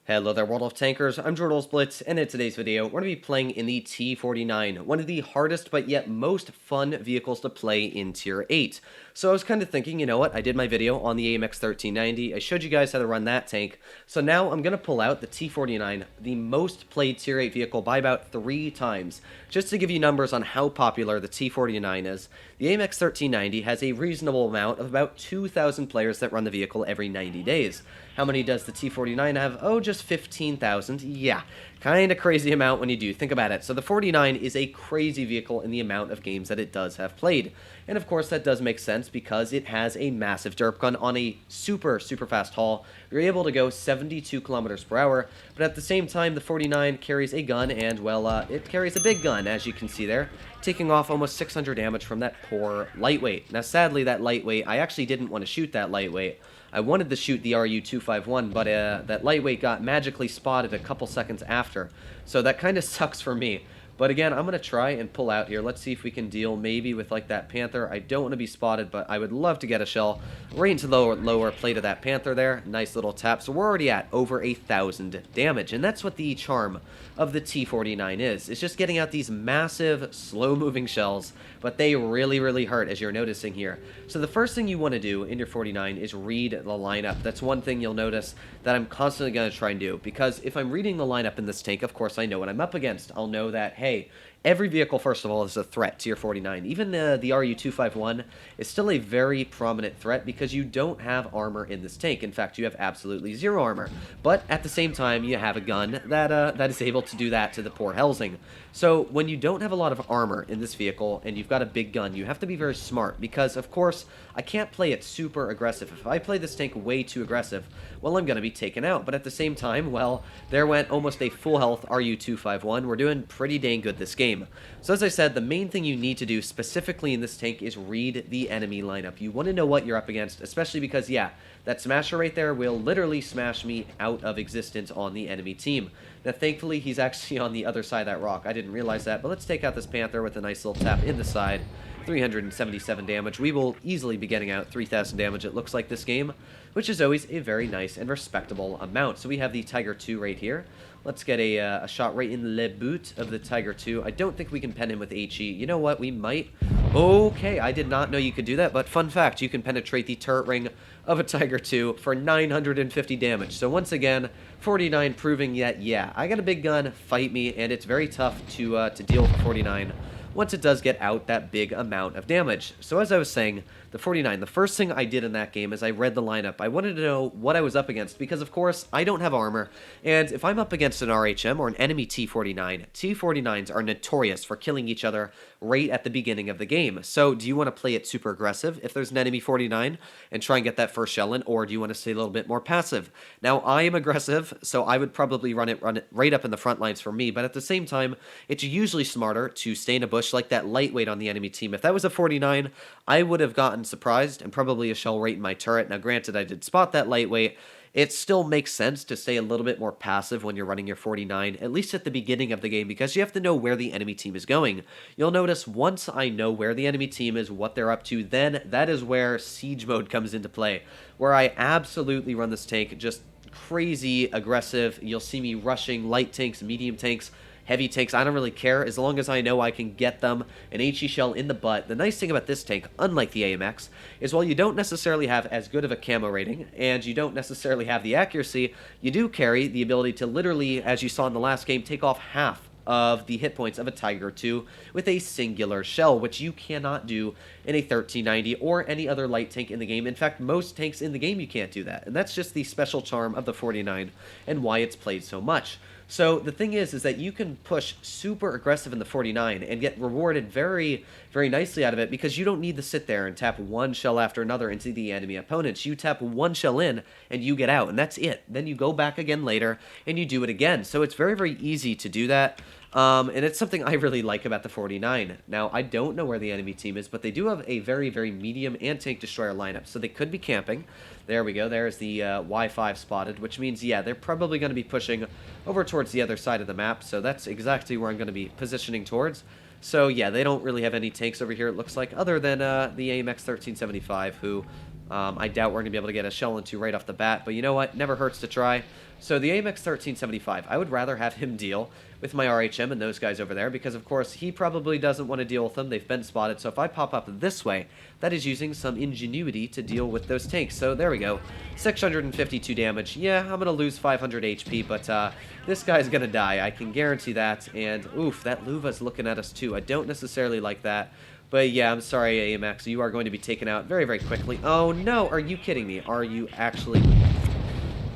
Hello there, World of Tankers. I'm Blitz, and in today's video, we're going to be playing in the T49, one of the hardest but yet most fun vehicles to play in Tier 8. So I was kind of thinking, you know what, I did my video on the AMX 1390, I showed you guys how to run that tank, so now I'm going to pull out the T49, the most played Tier 8 vehicle by about 3 times, just to give you numbers on how popular the T49 is. The AMX 1390 has a reasonable amount of about 2,000 players that run the vehicle every 90 days. How many does the T49 have? Oh, just 15,000. Yeah, kind of crazy amount when you do think about it. So the 49 is a crazy vehicle in the amount of games that it does have played. And of course that does make sense because it has a massive derp gun on a super fast haul. You're able to go 72 kilometers per hour, but at the same time the 49 carries a gun and, well, it carries a big gun, as you can see there, taking off almost 600 damage from that poor lightweight. Now sadly that lightweight, I actually didn't want to shoot that lightweight. I wanted to shoot the RU-251, but that lightweight got magically spotted a couple seconds after, so that kind of sucks for me. But again, I'm going to try and pull out here. Let's see if we can deal maybe with like that Panther. I don't want to be spotted, but I would love to get a shell right into the lower plate of that Panther there. Nice little tap. So we're already at over 1,000 damage, and that's what the charm of the T49 is. It's just getting out these massive, slow-moving shells, but they really hurt, as you're noticing here. So the first thing you want to do in your 49 is read the lineup. That's one thing you'll notice that I'm constantly going to try and do, because if I'm reading the lineup in this tank, of course I know what I'm up against. I'll know that, hey, every vehicle, first of all, is a threat to your 49. Even the RU-251 is still a very prominent threat because you don't have armor in this tank. In fact, you have absolutely zero armor. But at the same time, you have a gun that is able to do that to the poor Helsing. So when you don't have a lot of armor in this vehicle and you've got a big gun, you have to be very smart because, of course, I can't play it super aggressive. If I play this tank way too aggressive, well, I'm going to be taken out. But at the same time, well, there went almost a full health RU-251. We're doing pretty dang good this game. So as I said, the main thing you need to do specifically in this tank is read the enemy lineup. You want to know what you're up against, especially because, yeah, that smasher right there will literally smash me out of existence on the enemy team. Now, thankfully, he's actually on the other side of that rock. I didn't realize that, but let's take out this Panther with a nice little tap in the side. 377 damage. We will easily be getting out 3,000 damage, it looks like, this game, which is always a very nice and respectable amount. So we have the Tiger 2 right here. Let's get a shot right in le boot of the Tiger 2. I don't think we can pen him with HE. You know what? We might. Okay, I did not know you could do that, but fun fact, you can penetrate the turret ring of a Tiger 2 for 950 damage. So once again, 49 proving that, yeah, I got a big gun, fight me, and it's very tough to deal with 49 once it does get out that big amount of damage. So as I was saying, the 49, the first thing I did in that game is I read the lineup. I wanted to know what I was up against because, of course, I don't have armor, and if I'm up against an RHM or an enemy T49, T49s are notorious for killing each other right at the beginning of the game. So do you want to play it super aggressive if there's an enemy 49 and try and get that first shell in, or do you want to stay a little bit more passive? Now, I am aggressive, so I would probably run it right up in the front lines for me, but at the same time, it's usually smarter to stay in a bush like that lightweight on the enemy team. If that was a 49, I would have gotten surprised and probably a shell right in my turret. Now, granted, I did spot that lightweight. It still makes sense to stay a little bit more passive when you're running your 49, at least at the beginning of the game, because you have to know where the enemy team is going. You'll notice once I know where the enemy team is, what they're up to, then that is where siege mode comes into play, where I absolutely run this tank just crazy aggressive. You'll see me rushing light tanks, medium tanks, heavy tanks. I don't really care as long as I know I can get them an HE shell in the butt. The nice thing about this tank, unlike the AMX, is while you don't necessarily have as good of a camo rating and you don't necessarily have the accuracy, you do carry the ability to literally, as you saw in the last game, take off half of the hit points of a Tiger 2 with a singular shell, which you cannot do in a 1390 or any other light tank in the game. In fact, most tanks in the game you can't do that, and that's just the special charm of the 49 and why it's played so much. So the thing is that you can push super aggressive in the 49 and get rewarded very nicely out of it because you don't need to sit there and tap one shell after another into the enemy opponents. You tap one shell in and you get out, and that's it. Then you go back again later and you do it again. So it's very easy to do that. And it's something I really like about the 49. Now, I don't know where the enemy team is, but they do have a very medium anti-tank destroyer lineup, so they could be camping. There we go. There's the Y5 spotted, which means, yeah, they're probably going to be pushing over towards the other side of the map, so that's exactly where I'm going to be positioning towards. So, yeah, they don't really have any tanks over here, it looks like, other than the AMX 1375, who I doubt we're going to be able to get a shell into right off the bat, but you know what? Never hurts to try. So the AMX 1375, I would rather have him deal with my RHM and those guys over there, because of course he probably doesn't want to deal with them. They've been spotted, so if I pop up this way, that is using some ingenuity to deal with those tanks. So there we go, 652 damage. Yeah, I'm going to lose 500 HP, but this guy's going to die. I can guarantee that, and oof, that Luva's looking at us too. I don't necessarily like that. But yeah, I'm sorry, AMX, you are going to be taken out very, very quickly. Oh no, are you kidding me? Are you actually...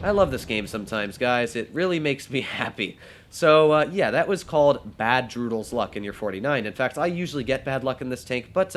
I love this game sometimes, guys. It really makes me happy. So, yeah, that was called Bad Droodle's Luck in your 49. In fact, I usually get bad luck in this tank, but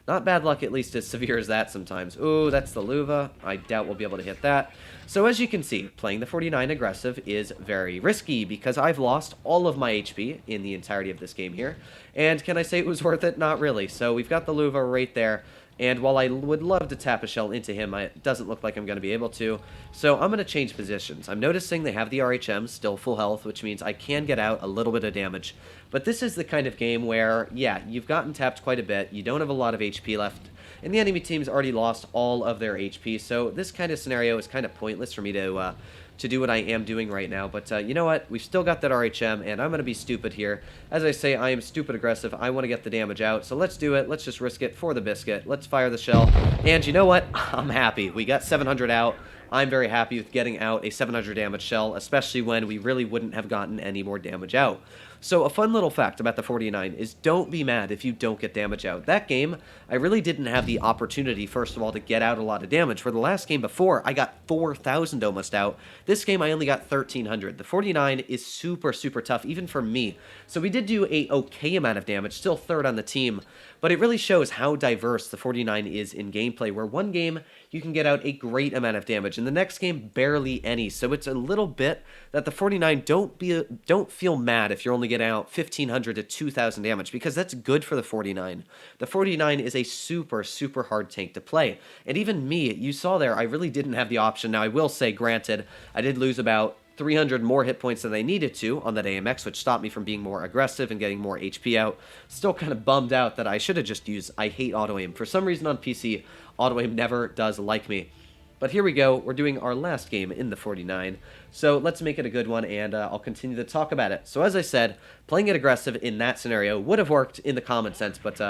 not bad luck at least as severe as that sometimes. Ooh, that's the Luva. I doubt we'll be able to hit that. So as you can see, playing the 49 aggressive is very risky because I've lost all of my HP in the entirety of this game here. And can I say it was worth it? Not really. So we've got the Luva right there. And while I would love to tap a shell into him, it doesn't look like I'm going to be able to. So I'm going to change positions. I'm noticing they have the RHM still full health, which means I can get out a little bit of damage. But this is the kind of game where, yeah, you've gotten tapped quite a bit. You don't have a lot of HP left. And the enemy team's already lost all of their HP. So this kind of scenario is kind of pointless for me to do what I am doing right now. But you know what? We've still got that RHM, and I'm going to be stupid here. As I say, I am stupid aggressive. I want to get the damage out, so let's do it. Let's just risk it for the biscuit. Let's fire the shell. And you know what? I'm happy. We got 700 out. I'm very happy with getting out a 700 damage shell, especially when we really wouldn't have gotten any more damage out. So a fun little fact about the 49 is don't be mad if you don't get damage out. That game, I really didn't have the opportunity, first of all, to get out a lot of damage. For the last game before, I got 4,000 almost out. This game, I only got 1,300. The 49 is super, super tough, even for me. So we did do a okay amount of damage, still third on the team. But it really shows how diverse the 49 is in gameplay, where one game you can get out a great amount of damage, and the next game barely any. So it's a little bit that the 49 don't feel mad if you're only getting out 1,500 to 2,000 damage, because that's good for the 49. The 49 is a super, super hard tank to play. And even me, you saw there, I really didn't have the option. Now, I will say, granted, I did lose about 300 more hit points than I needed to on that AMX, which stopped me from being more aggressive and getting more HP out. Still kind of bummed out that I should have just used I hate auto-aim. For some reason on PC, auto-aim never does like me. But here we go. We're doing our last game in the 49. So let's make it a good one, and I'll continue to talk about it. So as I said, playing it aggressive in that scenario would have worked in the common sense, but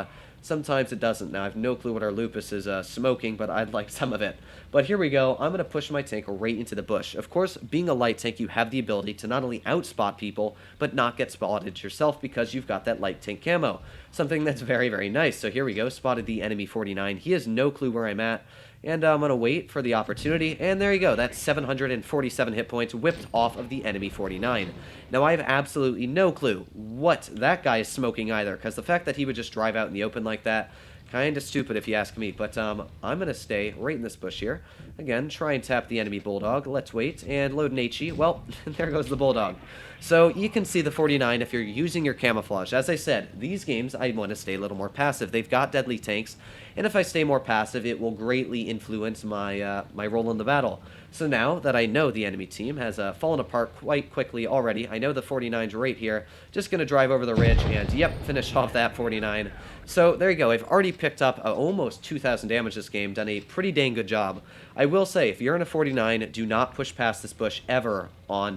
sometimes it doesn't. Now, I have no clue what our lupus is smoking, but I'd like some of it. But here we go. I'm going to push my tank right into the bush. Of course, being a light tank, you have the ability to not only outspot people, but not get spotted yourself because you've got that light tank camo. Something that's very, very nice. So here we go. Spotted the enemy 49. He has no clue where I'm at. And I'm going to wait for the opportunity, and there you go. That's 747 hit points whipped off of the enemy 49. Now, I have absolutely no clue what that guy is smoking either, because the fact that he would just drive out in the open like that, kind of stupid if you ask me. But I'm going to stay right in this bush here. Again, try and tap the enemy bulldog. Let's wait, and load an HE. Well, there goes the bulldog. So you can see the 49 if you're using your camouflage. As I said, these games, I want to stay a little more passive. They've got deadly tanks, and if I stay more passive, it will greatly influence my my role in the battle. So now that I know the enemy team has fallen apart quite quickly already, I know the 49's right here. Just going to drive over the ridge and, yep, finish off that 49. So there you go. I've already picked up almost 2,000 damage this game, done a pretty dang good job. I will say, if you're in a 49, do not push past this bush ever on,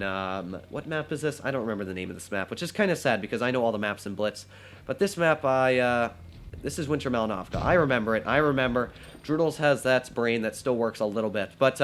what map is this? I don't remember the name of this map, which is kind of sad because I know all the maps in Blitz. But this map, this is Winter Malnovka. I remember it. I remember. Droodles has that brain that still works a little bit. But,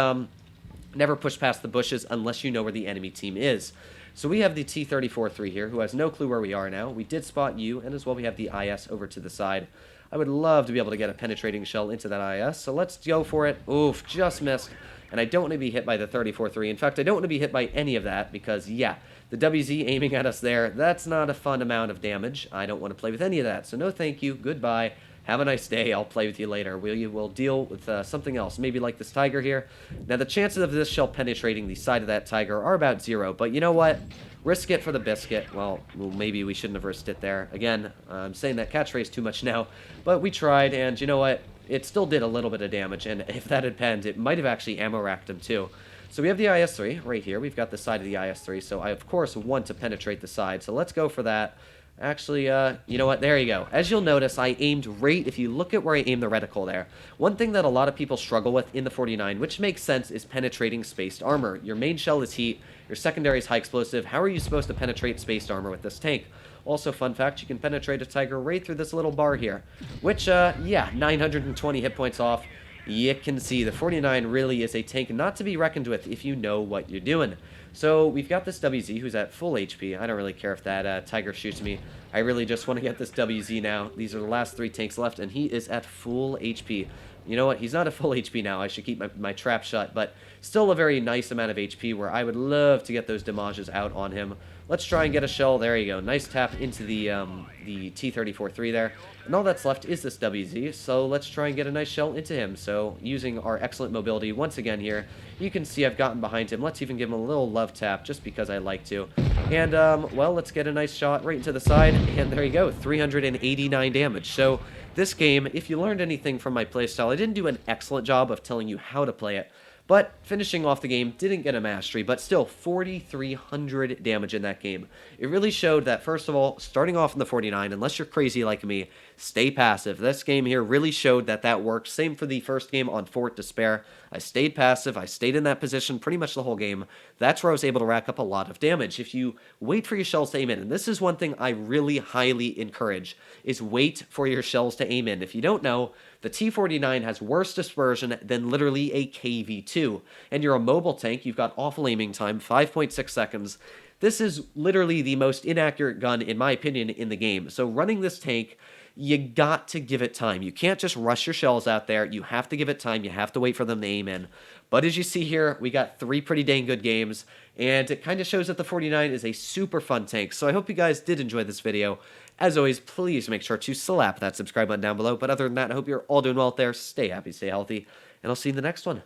never push past the bushes unless you know where the enemy team is. So we have the T-34-3 here, who has no clue where we are now. We did spot you, and as well we have the IS over to the side. I would love to be able to get a penetrating shell into that IS, so let's go for it. Oof, just missed. And I don't want to be hit by the 34-3. In fact, I don't want to be hit by any of that because, yeah, the WZ aiming at us there, that's not a fun amount of damage. I don't want to play with any of that, so no thank you, goodbye. Have a nice day. I'll play with you later. We'll deal with something else, maybe like this tiger here. Now, the chances of this shell penetrating the side of that tiger are about 0, but you know what? Risk it for the biscuit. Well, maybe we shouldn't have risked it there. Again, I'm saying that catchphrase too much now, but we tried, and you know what? It still did a little bit of damage, and if that had penned, it might have actually ammo racked him too. So we have the IS-3 right here. We've got the side of the IS-3, so I, of course, want to penetrate the side, so let's go for that. Actually, you know what? There you go. As you'll notice, I aimed right, if you look at where I aimed the reticle there, one thing that a lot of people struggle with in the 49, which makes sense, is penetrating spaced armor. Your main shell is heat, your secondary is high explosive. How are you supposed to penetrate spaced armor with this tank? Also, fun fact, you can penetrate a tiger right through this little bar here, which, yeah, 920 hit points off. You can see the 49 really is a tank not to be reckoned with if you know what you're doing. So we've got this WZ who's at full HP. I don't really care if that tiger shoots me. I really just want to get this WZ now. These are the last 3 tanks left, and he is at full HP. You know what? He's not at full HP now. I should keep my trap shut, but still a very nice amount of HP where I would love to get those damages out on him. Let's try and get a shell. There you go. Nice tap into the T34-3 there. And all that's left is this WZ, so let's try and get a nice shell into him. So using our excellent mobility once again here, you can see I've gotten behind him. Let's even give him a little love tap just because I like to. And, well, let's get a nice shot right into the side, and there you go, 389 damage. So this game, if you learned anything from my playstyle, I didn't do an excellent job of telling you how to play it. But finishing off the game, didn't get a mastery, but still 4,300 damage in that game. It really showed that, first of all, starting off in the 49, unless you're crazy like me, stay passive. This game here really showed that that worked. Same for the first game on Fort Despair. I stayed passive. I stayed in that position pretty much the whole game. That's where I was able to rack up a lot of damage. If you wait for your shells to aim in, and this is one thing I really highly encourage, is wait for your shells to aim in. If you don't know, the T49 has worse dispersion than literally a KV2. And you're a mobile tank, you've got awful aiming time, 5.6 seconds. This is literally the most inaccurate gun, in my opinion, in the game. So running this tank, you got to give it time. You can't just rush your shells out there. You have to give it time. You have to wait for them to aim in. But as you see here, we got 3 pretty dang good games, and it kind of shows that the 49 is a super fun tank. So I hope you guys did enjoy this video. As always, please make sure to slap that subscribe button down below. But other than that, I hope you're all doing well out there. Stay happy, stay healthy, and I'll see you in the next one.